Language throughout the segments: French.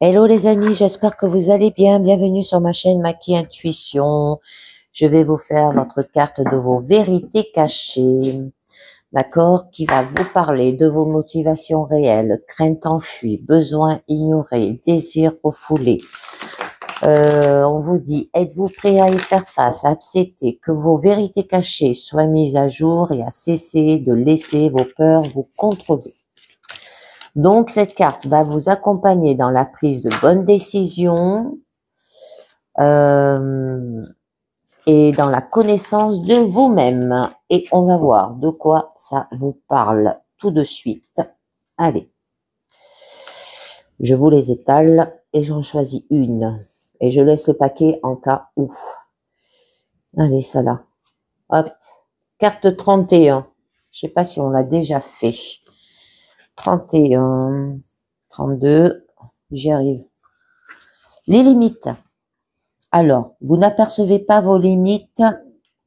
Hello les amis, j'espère que vous allez bien. Bienvenue sur ma chaîne Maki Intuition. Je vais vous faire votre carte de vos vérités cachées, d'accord, qui va vous parler de vos motivations réelles, craintes enfuies, besoins ignorés, désirs refoulés. On vous dit, êtes-vous prêt à y faire face, à accepter que vos vérités cachées soient mises à jour et à cesser de laisser vos peurs vous contrôler. Donc, cette carte va vous accompagner dans la prise de bonnes décisions et dans la connaissance de vous-même. Et on va voir de quoi ça vous parle tout de suite. Allez, je vous les étale et j'en choisis une. Et je laisse le paquet en cas où. Allez, ça là. Hop, carte 31. Je sais pas si on l'a déjà fait. 31, 32, j'y arrive. Les limites. Alors, vous n'apercevez pas vos limites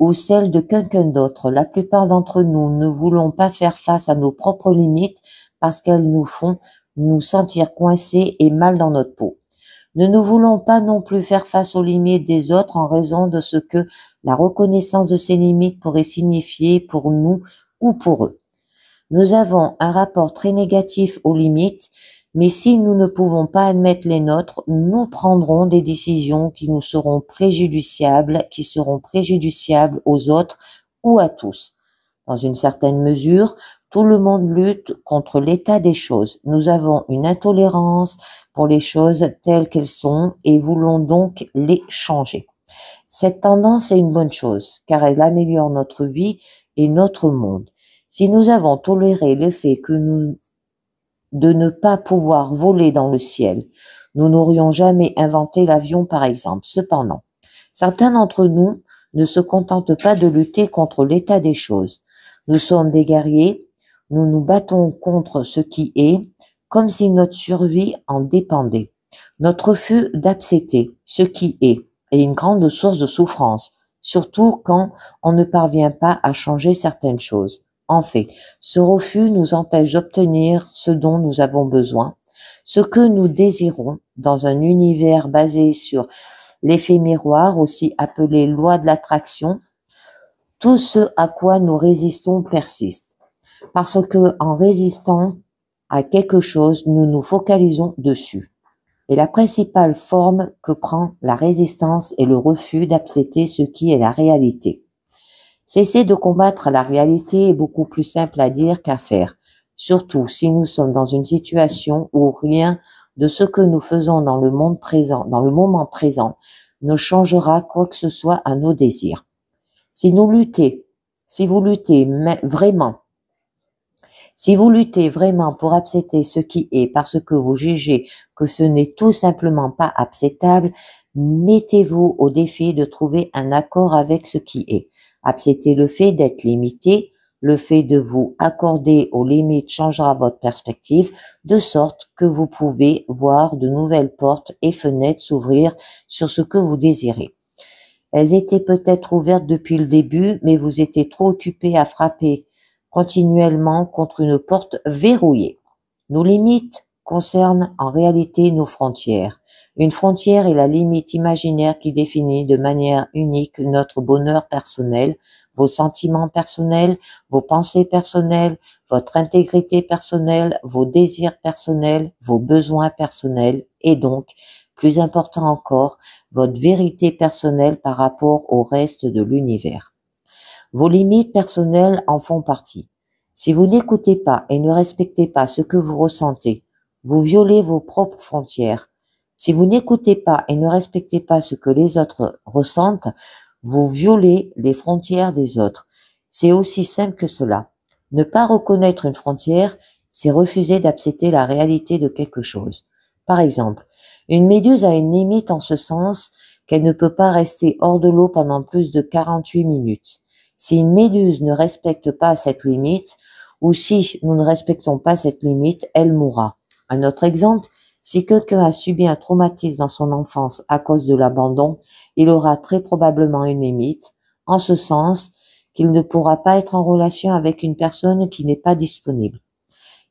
ou celles de quelqu'un d'autre. La plupart d'entre nous ne voulons pas faire face à nos propres limites parce qu'elles nous font nous sentir coincés et mal dans notre peau. Nous ne voulons pas non plus faire face aux limites des autres en raison de ce que la reconnaissance de ces limites pourrait signifier pour nous ou pour eux. Nous avons un rapport très négatif aux limites, mais si nous ne pouvons pas admettre les nôtres, nous prendrons des décisions qui seront préjudiciables aux autres ou à tous. Dans une certaine mesure, tout le monde lutte contre l'état des choses. Nous avons une intolérance pour les choses telles qu'elles sont et voulons donc les changer. Cette tendance est une bonne chose, car elle améliore notre vie et notre monde. Si nous avons toléré le fait de ne pas pouvoir voler dans le ciel, nous n'aurions jamais inventé l'avion par exemple. Cependant, certains d'entre nous ne se contentent pas de lutter contre l'état des choses. Nous sommes des guerriers, nous nous battons contre ce qui est, comme si notre survie en dépendait. Notre refus d'accepter ce qui est une grande source de souffrance, surtout quand on ne parvient pas à changer certaines choses. En fait, ce refus nous empêche d'obtenir ce dont nous avons besoin, ce que nous désirons dans un univers basé sur l'effet miroir, aussi appelé loi de l'attraction. Tout ce à quoi nous résistons persiste. Parce que en résistant à quelque chose, nous nous focalisons dessus. Et la principale forme que prend la résistance est le refus d'accepter ce qui est la réalité. Cesser de combattre la réalité est beaucoup plus simple à dire qu'à faire, surtout si nous sommes dans une situation où rien de ce que nous faisons dans le monde présent, dans le moment présent, ne changera quoi que ce soit à nos désirs. Si vous luttez vraiment pour accepter ce qui est parce que vous jugez que ce n'est tout simplement pas acceptable, mettez-vous au défi de trouver un accord avec ce qui est. Acceptez le fait d'être limité, le fait de vous accorder aux limites changera votre perspective de sorte que vous pouvez voir de nouvelles portes et fenêtres s'ouvrir sur ce que vous désirez. Elles étaient peut-être ouvertes depuis le début, mais vous étiez trop occupé à frapper continuellement contre une porte verrouillée. Nos limites concernent en réalité nos frontières. Une frontière est la limite imaginaire qui définit de manière unique notre bonheur personnel, vos sentiments personnels, vos pensées personnelles, votre intégrité personnelle, vos désirs personnels, vos besoins personnels et donc, plus important encore, votre vérité personnelle par rapport au reste de l'univers. Vos limites personnelles en font partie. Si vous n'écoutez pas et ne respectez pas ce que vous ressentez, vous violez vos propres frontières. Si vous n'écoutez pas et ne respectez pas ce que les autres ressentent, vous violez les frontières des autres. C'est aussi simple que cela. Ne pas reconnaître une frontière, c'est refuser d'accepter la réalité de quelque chose. Par exemple, une méduse a une limite en ce sens qu'elle ne peut pas rester hors de l'eau pendant plus de 48 minutes. Si une méduse ne respecte pas cette limite, ou si nous ne respectons pas cette limite, elle mourra. Un autre exemple, si quelqu'un a subi un traumatisme dans son enfance à cause de l'abandon, il aura très probablement une limite, en ce sens qu'il ne pourra pas être en relation avec une personne qui n'est pas disponible.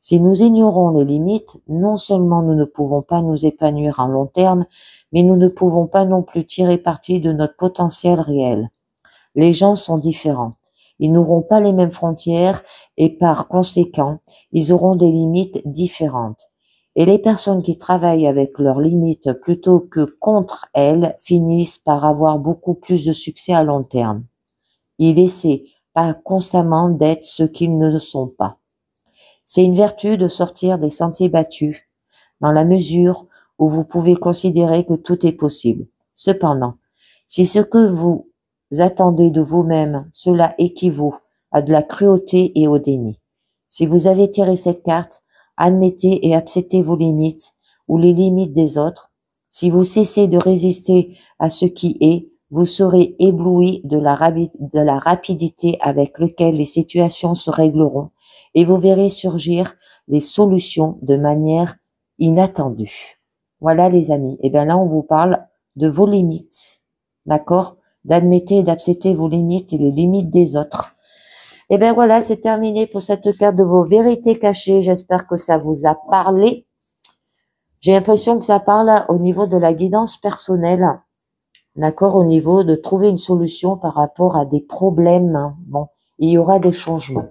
Si nous ignorons les limites, non seulement nous ne pouvons pas nous épanouir à long terme, mais nous ne pouvons pas non plus tirer parti de notre potentiel réel. Les gens sont différents. Ils n'auront pas les mêmes frontières et par conséquent, ils auront des limites différentes. Et les personnes qui travaillent avec leurs limites plutôt que contre elles finissent par avoir beaucoup plus de succès à long terme. Ils essaient pas constamment d'être ce qu'ils ne sont pas. C'est une vertu de sortir des sentiers battus, dans la mesure où vous pouvez considérer que tout est possible. Cependant, si ce que vous attendez de vous-même, cela équivaut à de la cruauté et au déni. Si vous avez tiré cette carte, admettez et acceptez vos limites ou les limites des autres. Si vous cessez de résister à ce qui est, vous serez ébloui de la rapidité avec laquelle les situations se régleront et vous verrez surgir les solutions de manière inattendue. Voilà les amis. Et bien là, on vous parle de vos limites. D'accord? D'admettre et d'accepter vos limites et les limites des autres. Et bien voilà, c'est terminé pour cette carte de vos vérités cachées. J'espère que ça vous a parlé. J'ai l'impression que ça parle au niveau de la guidance personnelle. D'accord? Au niveau de trouver une solution par rapport à des problèmes. Bon, il y aura des changements.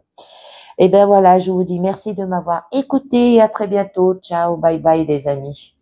Et ben voilà, je vous dis merci de m'avoir écouté et à très bientôt. Ciao, bye bye les amis.